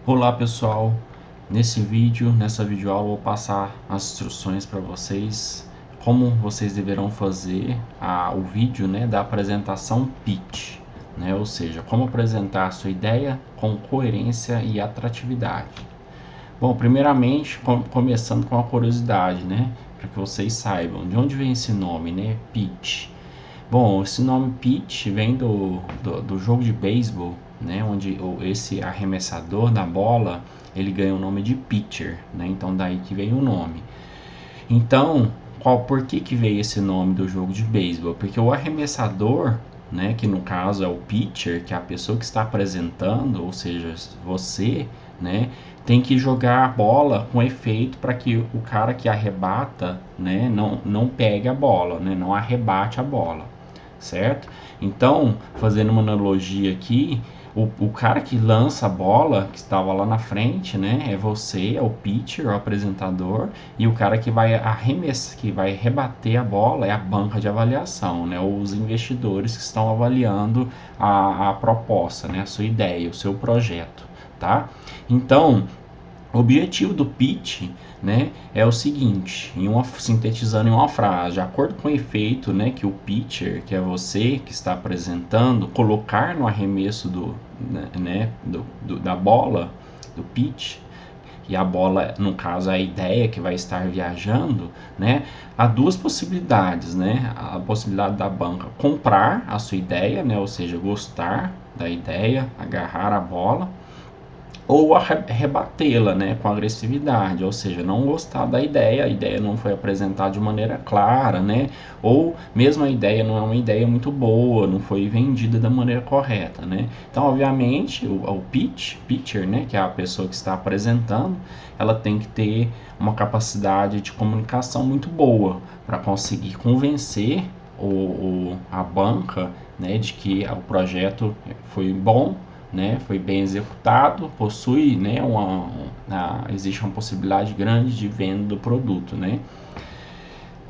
Olá pessoal, nessa videoaula eu vou passar as instruções para vocês como vocês deverão fazer o vídeo, né, da apresentação pitch, né, ou seja, como apresentar a sua ideia com coerência e atratividade. Bom, primeiramente, começando com uma curiosidade, né, para que vocês saibam de onde vem esse nome, né, pitch. Bom, esse nome pitch vem do jogo de beisebol, né, onde esse arremessador da bola ele ganha o nome de pitcher, né, então daí que vem o nome. Então, por que veio esse nome do jogo de beisebol? Porque o arremessador, né, que no caso é o pitcher, que é a pessoa que está apresentando, ou seja, você, né, tem que jogar a bola com efeito para que o cara que arrebata, né, não pegue a bola, né, não arrebate a bola, certo? Então, fazendo uma analogia aqui, o cara que lança a bola, que estava lá na frente, né? É você, é o pitcher, o apresentador, e o cara que vai arremessar, que vai rebater a bola é a banca de avaliação, né? Ou os investidores que estão avaliando a proposta, né? A sua ideia, o seu projeto, tá? Então, o objetivo do pitch, né, é o seguinte, sintetizando em uma frase, de acordo com o efeito, né, que o pitcher, que é você que está apresentando, colocar no arremesso da bola, do pitch, e a bola, no caso, é a ideia que vai estar viajando, né, há duas possibilidades, né, a possibilidade da banca comprar a sua ideia, né, ou seja, gostar da ideia, agarrar a bola, ou rebatê-la, né, com agressividade, ou seja, não gostar da ideia, a ideia não foi apresentada de maneira clara, né, ou mesmo a ideia não é uma ideia muito boa, não foi vendida da maneira correta, né. Então, obviamente, o pitcher, né, que é a pessoa que está apresentando, ela tem que ter uma capacidade de comunicação muito boa para conseguir convencer a banca, né, de que o projeto foi bom, né, foi bem executado, possui, né, existe uma possibilidade grande de venda do produto, né.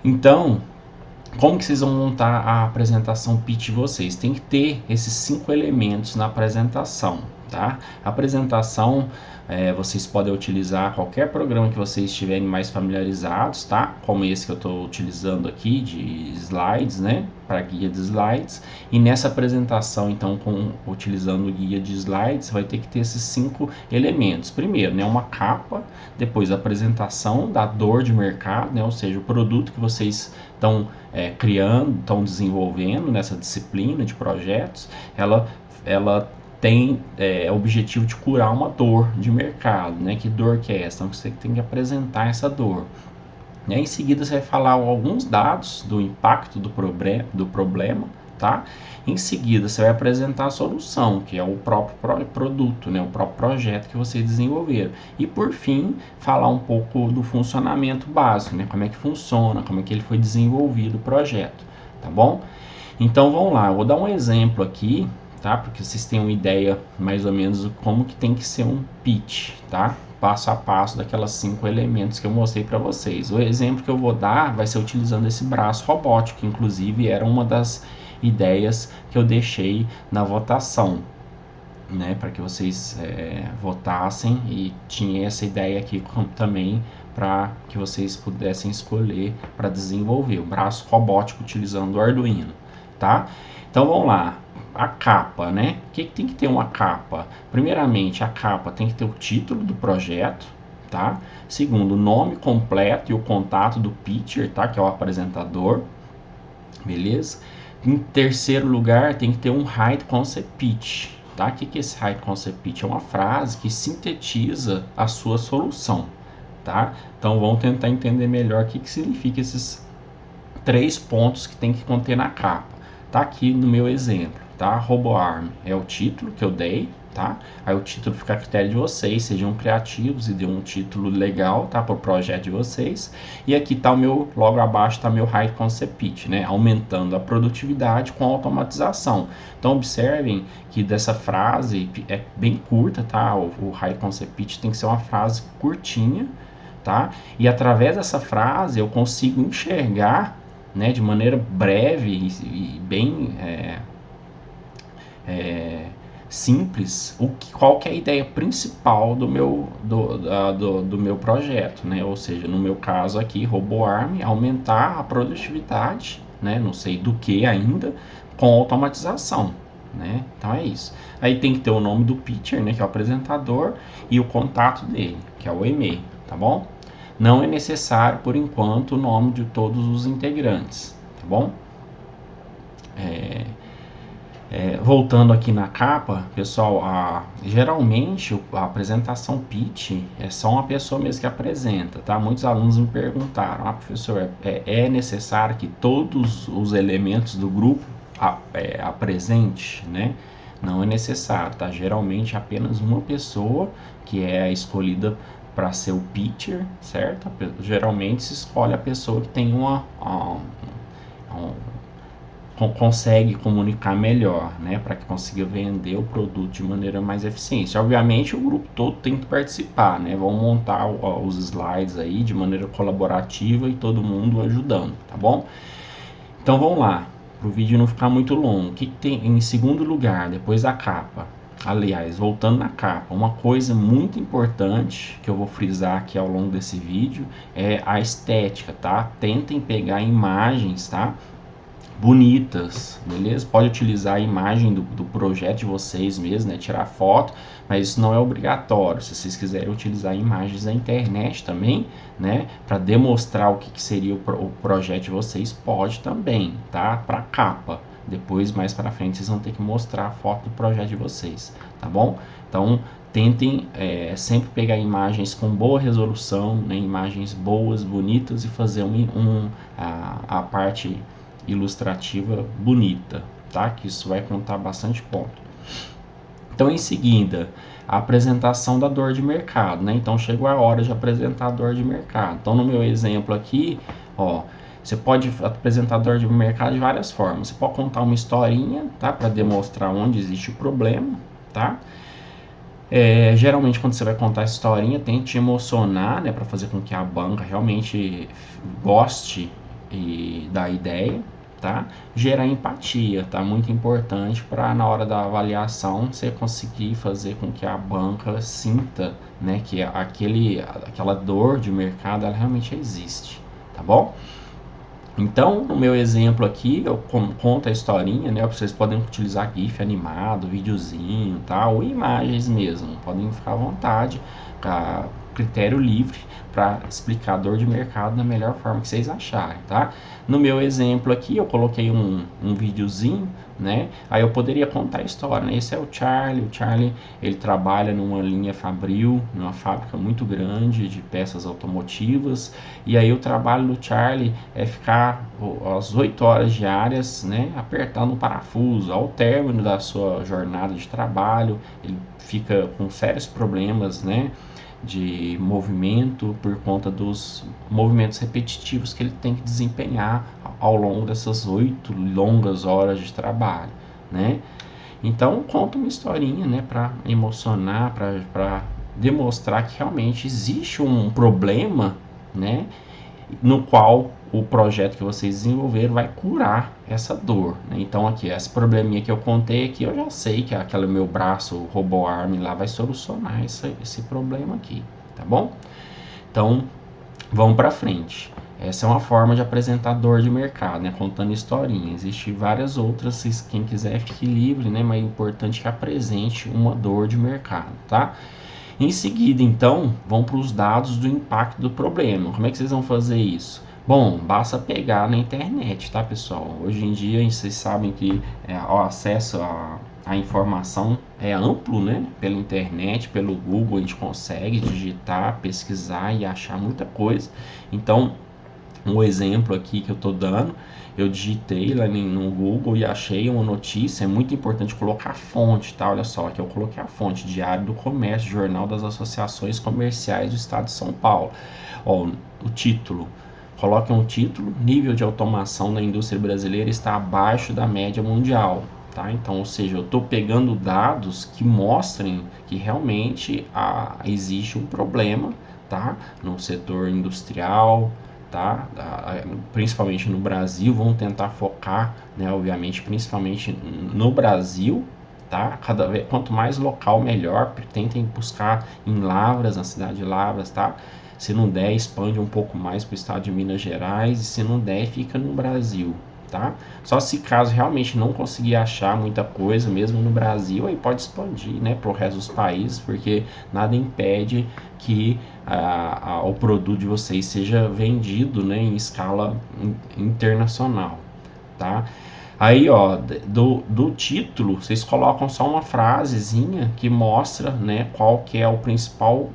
Então, como que vocês vão montar a apresentação pitch de vocês? Tem que ter esses 5 elementos na apresentação, tá? A apresentação, vocês podem utilizar qualquer programa que vocês estiverem mais familiarizados, tá? Como esse que eu estou utilizando aqui de slides, né? Para guia de slides. E nessa apresentação, então, utilizando o guia de slides, vai ter que ter esses 5 elementos. Primeiro, né, uma capa, depois a apresentação da dor de mercado, né? Ou seja, o produto que vocês estão criando, estão desenvolvendo nessa disciplina de projetos, ela tem o objetivo de curar uma dor de mercado, né? Que dor que é essa? Então você tem que apresentar essa dor. E aí, em seguida você vai falar alguns dados do impacto do problema, tá? Em seguida você vai apresentar a solução, que é o próprio produto, né? O próprio projeto que vocês desenvolveram. E por fim, falar um pouco do funcionamento básico, né? Como é que funciona, como é que ele foi desenvolvido o projeto, tá bom? Então vamos lá, eu vou dar um exemplo aqui, tá? Porque vocês tenham uma ideia mais ou menos de como que tem que ser um pitch, tá? Passo a passo daquelas 5 elementos que eu mostrei para vocês. O exemplo que eu vou dar vai ser utilizando esse braço robótico, que inclusive era uma das ideias que eu deixei na votação, né? Para que vocês votassem, e tinha essa ideia aqui também para que vocês pudessem escolher para desenvolver o braço robótico utilizando o Arduino, tá? Então vamos lá. A capa, né? O que tem que ter uma capa? Primeiramente, a capa tem que ter o título do projeto, tá? Segundo, o nome completo e o contato do pitcher, tá? Que é o apresentador, beleza? Em terceiro lugar, tem que ter um High Concept Pitch, tá? O que é esse High Concept Pitch? É uma frase que sintetiza a sua solução, tá? Então vamos tentar entender melhor o que significa esses 3 pontos que tem que conter na capa. Tá aqui no meu exemplo, tá? RoboArm é o título que eu dei, tá? Aí o título fica a critério de vocês, sejam criativos e dê um título legal, tá? Para o projeto de vocês. E aqui tá o meu, logo abaixo tá meu High Concept Pitch, né? Aumentando a produtividade com automatização. Então observem que dessa frase é bem curta, tá? O High Concept Pitch tem que ser uma frase curtinha, tá? E através dessa frase eu consigo enxergar, né, de maneira breve e bem simples qual que é a ideia principal do meu projeto, né? Ou seja, no meu caso aqui, RoboArm, aumentar a produtividade, né? Não sei do que ainda, com automatização, né? Então é isso. Aí tem que ter o nome do pitcher, né? Que é o apresentador, e o contato dele, que é o e-mail, tá bom? Não é necessário, por enquanto, o nome de todos os integrantes, tá bom? Voltando aqui na capa, pessoal, geralmente a apresentação pitch é só uma pessoa mesmo que apresenta, tá? Muitos alunos me perguntaram, professor, é necessário que todos os elementos do grupo apresente, né? Não é necessário, tá? Geralmente apenas uma pessoa que é escolhida para ser o pitcher, certo? Geralmente se escolhe a pessoa que tem consegue comunicar melhor, né, para que consiga vender o produto de maneira mais eficiente. Obviamente o grupo todo tem que participar, né, vão montar os slides aí de maneira colaborativa e todo mundo ajudando, tá bom? Então vamos lá, para o vídeo não ficar muito longo. O que tem em segundo lugar, depois da capa? Aliás, voltando na capa, uma coisa muito importante que eu vou frisar aqui ao longo desse vídeo é a estética, tá? Tentem pegar imagens, tá? Bonitas, beleza? Pode utilizar a imagem do projeto de vocês mesmo, né? Tirar foto, mas isso não é obrigatório. Se vocês quiserem utilizar imagens da internet também, né? Para demonstrar o que seria o projeto de vocês, pode também, tá? Para capa. Depois, mais para frente, vocês vão ter que mostrar a foto do projeto de vocês, tá bom? Então, tentem sempre pegar imagens com boa resolução, né? Imagens boas, bonitas, e fazer a parte ilustrativa bonita, tá? Que isso vai contar bastante ponto. Então, em seguida, a apresentação da dor de mercado, né? Então, chegou a hora de apresentar a dor de mercado. Então, no meu exemplo aqui, ó, você pode apresentar a dor de mercado de várias formas. Você pode contar uma historinha, tá? Para demonstrar onde existe o problema, tá? Geralmente, quando você vai contar essa historinha, tente emocionar, né? Para fazer com que a banca realmente goste da ideia, tá? Gerar empatia, tá? Muito importante para na hora da avaliação você conseguir fazer com que a banca sinta, né, que aquela dor de mercado ela realmente existe, tá bom? Então, no meu exemplo aqui, eu conto a historinha, né? Vocês podem utilizar GIF animado, videozinho, tá? Ou imagens mesmo, podem ficar à vontade, a critério livre para explicar a dor de mercado da melhor forma que vocês acharem, tá? No meu exemplo aqui, eu coloquei um videozinho, né? Aí eu poderia contar a história, né? Esse é o Charlie, ele trabalha numa linha fabril, numa fábrica muito grande de peças automotivas, e aí o trabalho do Charlie é ficar às 8 horas diárias, né? Apertando o parafuso. Ao término da sua jornada de trabalho, ele fica com sérios problemas, né, de movimento por conta dos movimentos repetitivos que ele tem que desempenhar ao longo dessas 8 longas horas de trabalho, né? Então conta uma historinha, né, para emocionar, para demonstrar que realmente existe um problema, né, no qual o projeto que vocês desenvolveram vai curar essa dor, né? Então aqui, esse probleminha que eu contei aqui, eu já sei que aquele meu braço RoboArm lá vai solucionar esse problema aqui, tá bom? Então, vamos para frente. Essa é uma forma de apresentar dor de mercado, né? Contando historinha. Existem várias outras, quem quiser fique livre, né? Mas é importante que apresente uma dor de mercado, tá? Em seguida, então, vão para os dados do impacto do problema. Como é que vocês vão fazer isso? Bom, basta pegar na internet, tá, pessoal? Hoje em dia, vocês sabem que o acesso à informação é amplo, né? Pela internet, pelo Google, a gente consegue digitar, pesquisar e achar muita coisa. Então, um exemplo aqui que eu estou dando, eu digitei lá no Google e achei uma notícia. É muito importante colocar a fonte, tá? Olha só, aqui eu coloquei a fonte: Diário do Comércio, Jornal das Associações Comerciais do Estado de São Paulo. Ó, o título, coloquem um título: nível de automação da indústria brasileira está abaixo da média mundial. Tá? Então, ou seja, eu estou pegando dados que mostrem que realmente existe um problema, tá? No setor industrial, tá? Principalmente no Brasil. Vamos tentar focar, né, obviamente, principalmente no Brasil, tá? Quanto mais local, melhor. Tentem buscar em Lavras, na cidade de Lavras, tá? Se não der, expande um pouco mais para o estado de Minas Gerais, e se não der, fica no Brasil, tá? Só se caso realmente não conseguir achar muita coisa, mesmo no Brasil, aí pode expandir, né, para o resto dos países, porque nada impede que o produto de vocês seja vendido, né, em escala internacional, tá? Aí, ó, do título, vocês colocam só uma frasezinha que mostra, né, qual que é o principal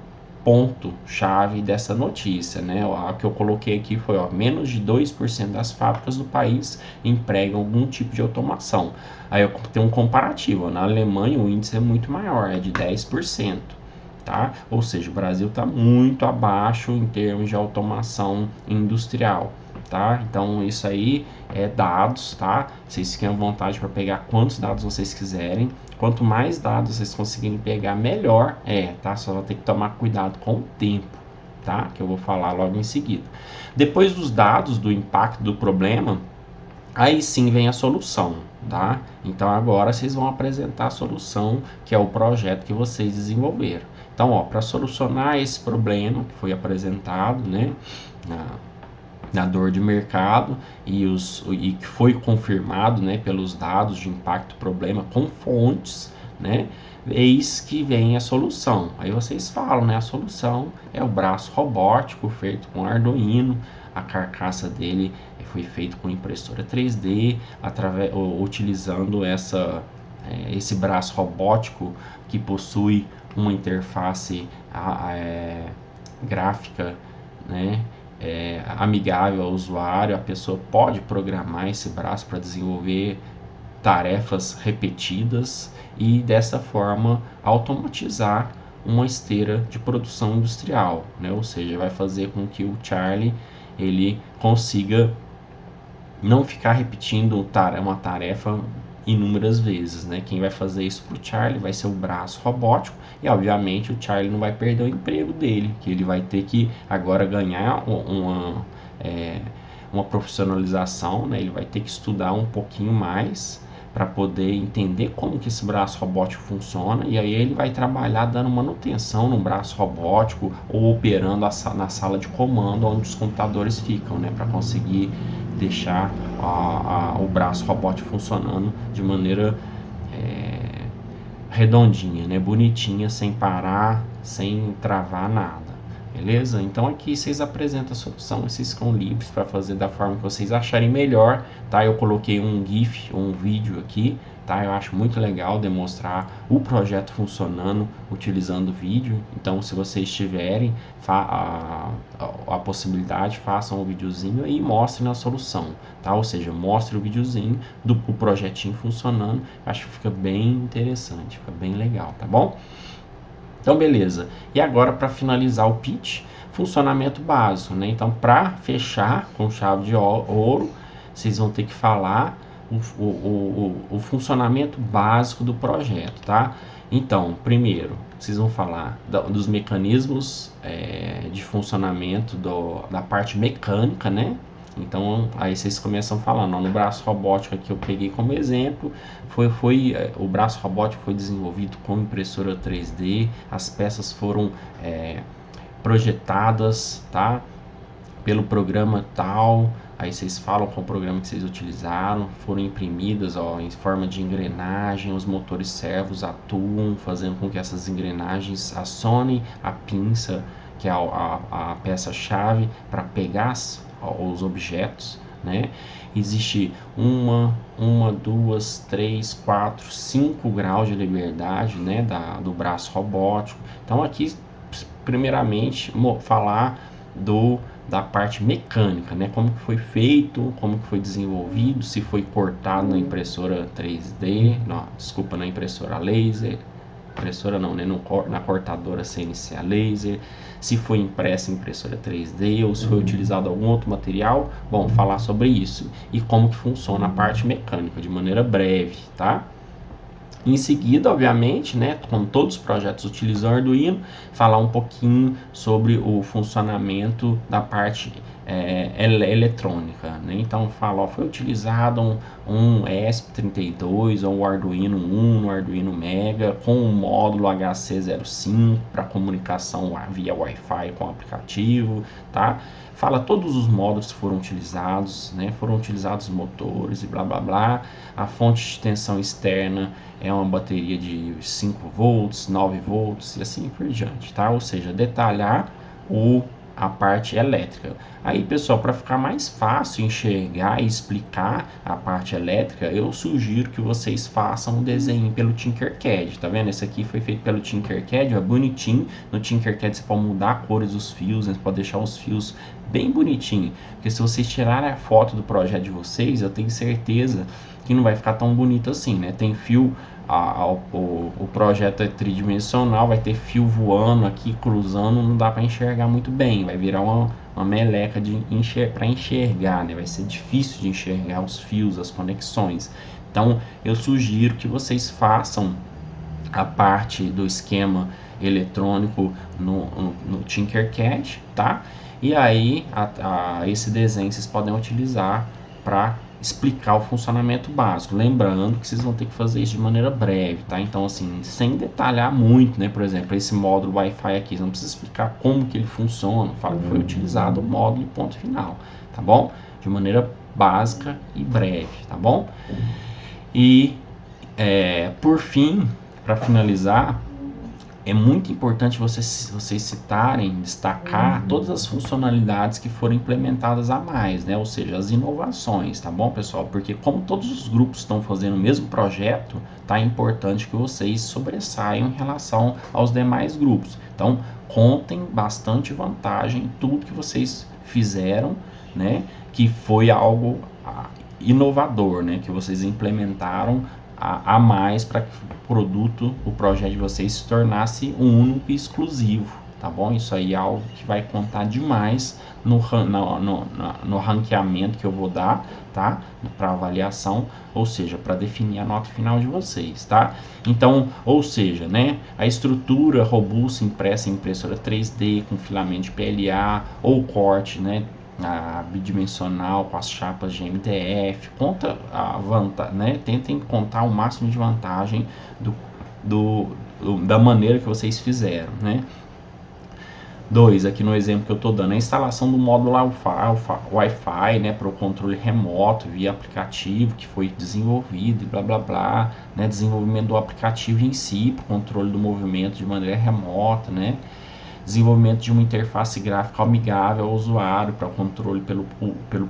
ponto chave dessa notícia, né? A que eu coloquei aqui foi, ó, menos de 2% das fábricas do país empregam algum tipo de automação. Aí eu tenho um comparativo, ó, na Alemanha o índice é muito maior, é de 10%, tá? Ou seja, o Brasil está muito abaixo em termos de automação industrial, tá? Então isso aí é dados, tá? Vocês fiquem à vontade para pegar quantos dados vocês quiserem. Quanto mais dados vocês conseguirem pegar, melhor tá? Só vai ter que tomar cuidado com o tempo, tá? Que eu vou falar logo em seguida. Depois dos dados, do impacto do problema, aí sim vem a solução, tá? Então agora vocês vão apresentar a solução, que é o projeto que vocês desenvolveram. Então, ó, para solucionar esse problema que foi apresentado, né, na dor de mercado e que foi confirmado, né, pelos dados de impacto problema com fontes, né, eis que vem a solução. Aí vocês falam, né, a solução é o braço robótico feito com Arduino, a carcaça dele foi feita com impressora 3D, utilizando esse braço robótico que possui uma interface gráfica, né, amigável ao usuário. A pessoa pode programar esse braço para desenvolver tarefas repetidas e dessa forma automatizar uma esteira de produção industrial, né? Ou seja, vai fazer com que o Charlie ele consiga não ficar repetindo uma tarefa inúmeras vezes, né? Quem vai fazer isso para o Charlie vai ser o braço robótico e, obviamente, o Charlie não vai perder o emprego dele, que ele vai ter que agora ganhar uma profissionalização, né? Ele vai ter que estudar um pouquinho mais para poder entender como que esse braço robótico funciona, e aí ele vai trabalhar dando manutenção no braço robótico ou operando na sala de comando onde os computadores ficam, né? Para conseguir deixar o braço robótico funcionando de maneira redondinha, né, bonitinha, sem parar, sem travar nada, beleza? Então aqui vocês apresentam a solução, vocês ficam livres para fazer da forma que vocês acharem melhor, tá? Eu coloquei um GIF, um vídeo aqui, tá? Eu acho muito legal demonstrar o projeto funcionando utilizando vídeo. Então, se vocês tiverem a possibilidade, façam um videozinho e mostrem a solução, tá? Ou seja, mostre o videozinho do projetinho funcionando. Acho que fica bem interessante, fica bem legal, tá bom? Então, beleza. E agora, para finalizar o pitch, funcionamento básico, né? Então, para fechar com chave de ouro, vocês vão ter que falar o funcionamento básico do projeto, tá? Então, primeiro, vocês vão falar dos mecanismos de funcionamento da parte mecânica, né? Então, aí vocês começam falando, ó, no braço robótico que eu peguei como exemplo, o braço robótico foi desenvolvido com impressora 3D, as peças foram projetadas, tá? Pelo programa tal. Aí vocês falam qual programa que vocês utilizaram, foram imprimidas, ó, em forma de engrenagem, os motores servos atuam, fazendo com que essas engrenagens acionem a pinça, que é a peça-chave, para pegar os objetos, né? Existe uma, duas, três, quatro, 5 graus de liberdade, né, do braço robótico. Então aqui, primeiramente, falar da parte mecânica, né? Como que foi feito, como que foi desenvolvido, se foi cortado na impressora 3D, na impressora laser, impressora não, né? Na cortadora CNC a laser, se foi impressa em impressora 3D ou se foi utilizado algum outro material. Bom, falar sobre isso e como que funciona a parte mecânica de maneira breve, tá? Em seguida, obviamente, né, como todos os projetos utilizam Arduino, falar um pouquinho sobre o funcionamento da parte eletrônica, né? Então fala, ó, foi utilizado um ESP32 ou um Arduino Uno, um Arduino Mega com um módulo HC05 para comunicação via Wi-Fi com o aplicativo, tá? Fala todos os módulos que foram utilizados, né? Foram utilizados motores e blá blá blá. A fonte de tensão externa é uma bateria de 5 volts, 9 volts e assim por diante, tá? Ou seja, detalhar a parte elétrica. Aí, pessoal, para ficar mais fácil enxergar e explicar a parte elétrica, eu sugiro que vocês façam um desenho pelo Tinkercad, tá vendo? Esse aqui foi feito pelo Tinkercad, é bonitinho. No Tinkercad você pode mudar as cores dos fios, né? Você pode deixar os fios bem bonitinho, porque se vocês tirarem a foto do projeto de vocês, eu tenho certeza que não vai ficar tão bonito assim, né? Tem fio, o projeto é tridimensional, vai ter fio voando aqui, cruzando, não dá para enxergar muito bem, vai virar uma meleca para enxergar, né? Vai ser difícil de enxergar os fios, as conexões. Então, eu sugiro que vocês façam a parte do esquema eletrônico no Tinkercad, tá? E aí, esse desenho vocês podem utilizar para explicar o funcionamento básico, lembrando que vocês vão ter que fazer isso de maneira breve, tá? Então, assim, sem detalhar muito, né? Por exemplo, esse módulo Wi-Fi aqui, você não precisa explicar como que ele funciona, fala que foi utilizado o módulo e ponto final, tá bom? De maneira básica e breve, tá bom? E, por fim, para finalizar, é muito importante vocês citarem, destacar todas as funcionalidades que foram implementadas a mais, né? Ou seja, as inovações, tá bom, pessoal? Porque como todos os grupos estão fazendo o mesmo projeto, tá importante que vocês sobressaiam em relação aos demais grupos. Então, contem bastante vantagem em tudo que vocês fizeram, né? Que foi algo inovador, né? Que vocês implementaram a mais para que o projeto de vocês se tornasse único e exclusivo, tá bom? Isso aí é algo que vai contar demais no ranqueamento que eu vou dar, tá? Para avaliação, ou seja, para definir a nota final de vocês, tá? Então, ou seja, né? A estrutura robusta impressa em impressora 3D com filamento de PLA ou corte, né? Bidimensional com as chapas de MDF, conta a vantagem, né? Tentem contar o máximo de vantagem da maneira que vocês fizeram, né? 2, aqui no exemplo que eu estou dando, a instalação do módulo Wi-Fi, né, para o controle remoto via aplicativo que foi desenvolvido e blá blá blá, né, desenvolvimento do aplicativo em si, para o controle do movimento de maneira remota, né, desenvolvimento de uma interface gráfica amigável ao usuário para controle pelo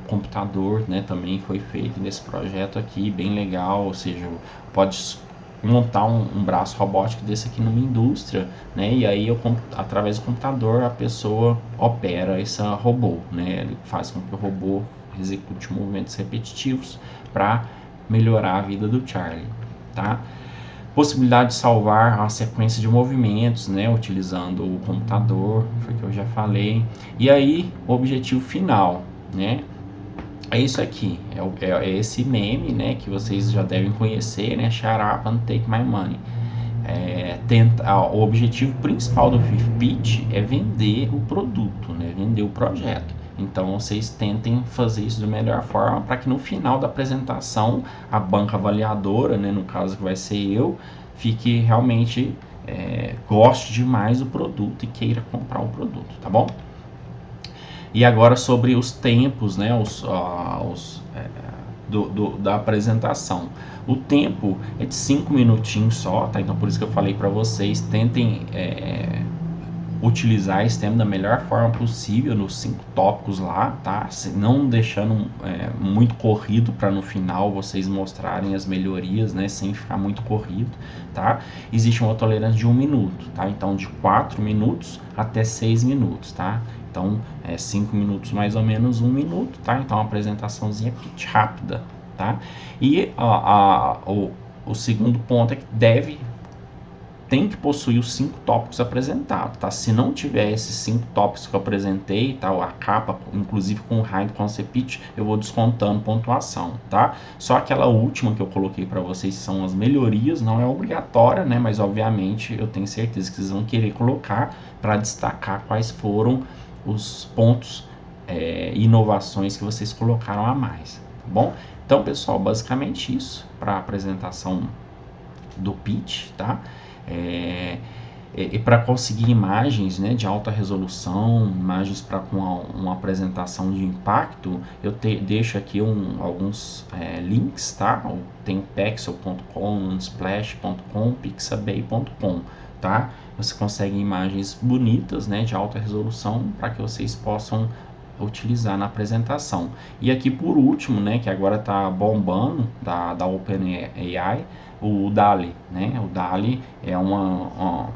computador, né, também foi feito nesse projeto aqui, bem legal, ou seja, pode montar um braço robótico desse aqui numa indústria, né, e aí através do computador a pessoa opera esse robô, né, ele faz com que o robô execute movimentos repetitivos para melhorar a vida do Charlie, tá? Possibilidade de salvar a sequência de movimentos, né, utilizando o computador, foi o que eu já falei. E aí, o objetivo final, né, é isso aqui, é esse meme, né, que vocês já devem conhecer, né, shut up and take my money. O objetivo principal do Fifth Pitch é vender o produto, né, vender o projeto. Então, vocês tentem fazer isso da melhor forma para que no final da apresentação, a banca avaliadora, né, no caso que vai ser eu, fique realmente, goste demais do produto e queira comprar o produto, tá bom? E agora sobre os tempos, né, da apresentação. O tempo é de 5 minutinhos só, tá? Então, por isso que eu falei para vocês, tentem utilizar esse tema da melhor forma possível nos 5 tópicos lá, tá? Não deixando muito corrido para no final vocês mostrarem as melhorias, né? Sem ficar muito corrido, tá? Existe uma tolerância de 1 minuto, tá? Então, de 4 minutos até 6 minutos, tá? Então, 5 minutos mais ou menos 1 minuto, tá? Então, uma apresentaçãozinha pitch rápida, tá? E o segundo ponto é que tem que possuir os 5 tópicos apresentados, tá? Se não tiver esses 5 tópicos que eu apresentei, tá? A capa, inclusive com o High Concept Pitch, eu vou descontando pontuação, tá? Só aquela última que eu coloquei para vocês são as melhorias, não é obrigatória, né? Mas obviamente eu tenho certeza que vocês vão querer colocar para destacar quais foram os pontos inovações que vocês colocaram a mais, tá bom? Então, pessoal, basicamente isso para a apresentação do pitch, tá? E para conseguir imagens, né, de alta resolução, imagens para com uma apresentação de impacto, eu deixo aqui alguns links, tá? Tem o pexel.com, splash.com, pixabay.com, tá? Você consegue imagens bonitas, né, de alta resolução para que vocês possam utilizar na apresentação. E aqui por último, né, que agora está bombando da OpenAI, o DALL-E, né? O DALL-E é uma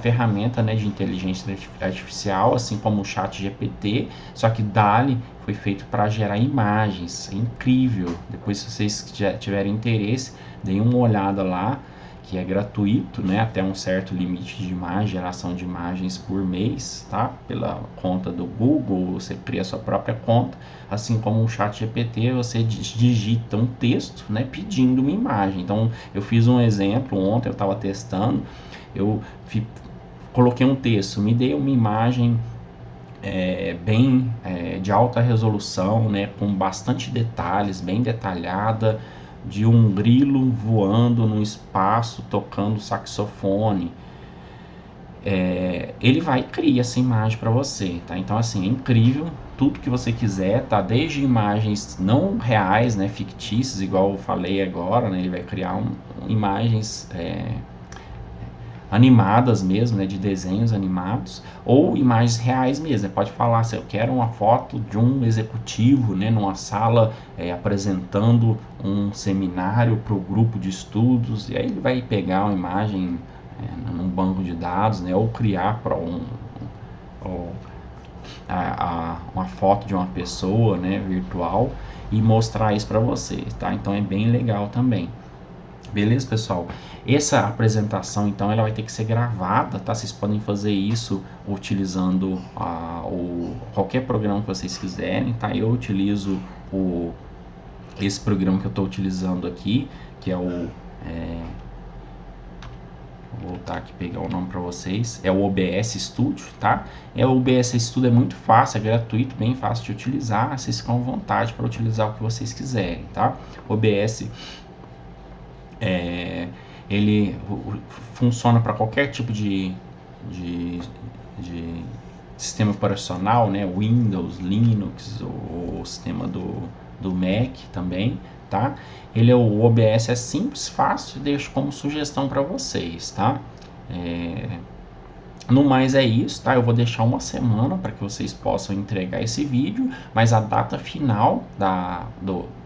ferramenta, né, de inteligência artificial, assim como o ChatGPT, só que DALL-E foi feito para gerar imagens. É incrível. Depois, se vocês tiverem interesse, deem uma olhada lá, que é gratuito, né, até um certo limite de imagem, geração de imagens por mês, tá? Pela conta do Google, você cria sua própria conta, assim como o ChatGPT, você digita um texto, né, pedindo uma imagem. Então, eu fiz um exemplo ontem, eu estava testando, eu coloquei um texto, me dê uma imagem de alta resolução, né, com bastante detalhes, bem detalhada, de um grilo voando no espaço tocando saxofone. Ele vai e cria essa imagem para você, tá? Então, assim, é incrível, tudo que você quiser, tá? Desde imagens não reais, né, fictícias, igual eu falei agora, né? Ele vai criar imagens animadas mesmo, né, de desenhos animados, ou imagens reais mesmo, né? Pode falar assim, eu quero uma foto de um executivo, né, numa sala apresentando um seminário para o grupo de estudos, e aí ele vai pegar uma imagem num banco de dados, né, ou criar para uma foto de uma pessoa, né, virtual, e mostrar isso para você, tá? Então é bem legal também. Beleza, pessoal? Essa apresentação, então, ela vai ter que ser gravada, tá? Vocês podem fazer isso utilizando qualquer programa que vocês quiserem, tá? Eu utilizo esse programa que eu estou utilizando aqui, que é o... vou voltar aqui pegar o nome para vocês, é o OBS Studio, tá? O OBS Studio é muito fácil, é gratuito, bem fácil de utilizar, vocês ficam à vontade para utilizar o que vocês quiserem, tá? OBS ele funciona para qualquer tipo de sistema operacional, né? Windows, Linux, o sistema do Mac também, tá? O OBS é simples, fácil, deixo como sugestão para vocês, tá? No mais é isso, tá? Eu vou deixar uma semana para que vocês possam entregar esse vídeo, mas a data final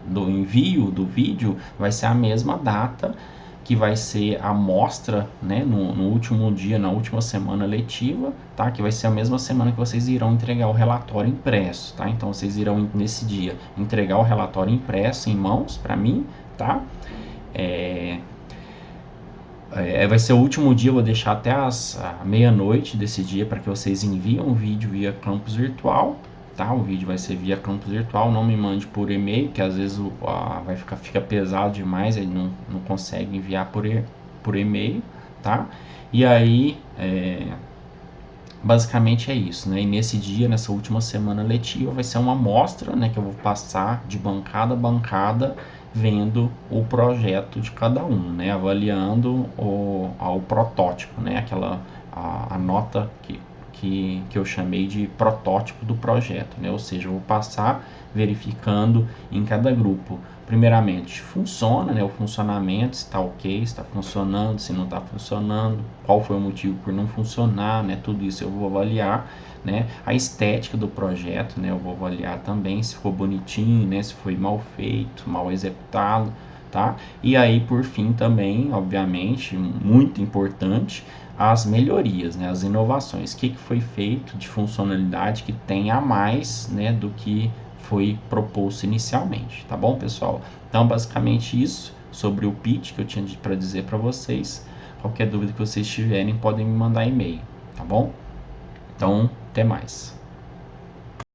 do envio do vídeo vai ser a mesma data que vai ser a mostra, né, no último dia, na última semana letiva, tá? Que vai ser a mesma semana que vocês irão entregar o relatório impresso, tá? Então vocês irão nesse dia entregar o relatório impresso em mãos para mim, tá? Vai ser o último dia, eu vou deixar até a meia-noite desse dia para que vocês enviem o vídeo via campus virtual, tá? O vídeo vai ser via campus virtual, não me mande por e-mail, que às vezes fica pesado demais, ele não consegue enviar por e-mail, tá? E aí, basicamente é isso, né? E nesse dia, nessa última semana letiva, vai ser uma amostra, né, que eu vou passar de bancada a bancada, vendo o projeto de cada um, né, avaliando o protótipo, né, a nota que eu chamei de protótipo do projeto, né, ou seja, eu vou passar verificando em cada grupo, primeiramente, funciona, né, o funcionamento, se está ok, se está funcionando, se não está funcionando, qual foi o motivo por não funcionar, né, tudo isso eu vou avaliar, né, a estética do projeto, né, eu vou avaliar também se ficou bonitinho, né, se foi mal feito, mal executado, tá? E aí, por fim, também, obviamente, muito importante, as melhorias, né, as inovações, o que foi feito de funcionalidade que tem a mais, né, do que foi proposto inicialmente, tá bom, pessoal? Então, basicamente isso sobre o pitch que eu tinha para dizer para vocês. Qualquer dúvida que vocês tiverem, podem me mandar e-mail, tá bom? Então, até mais.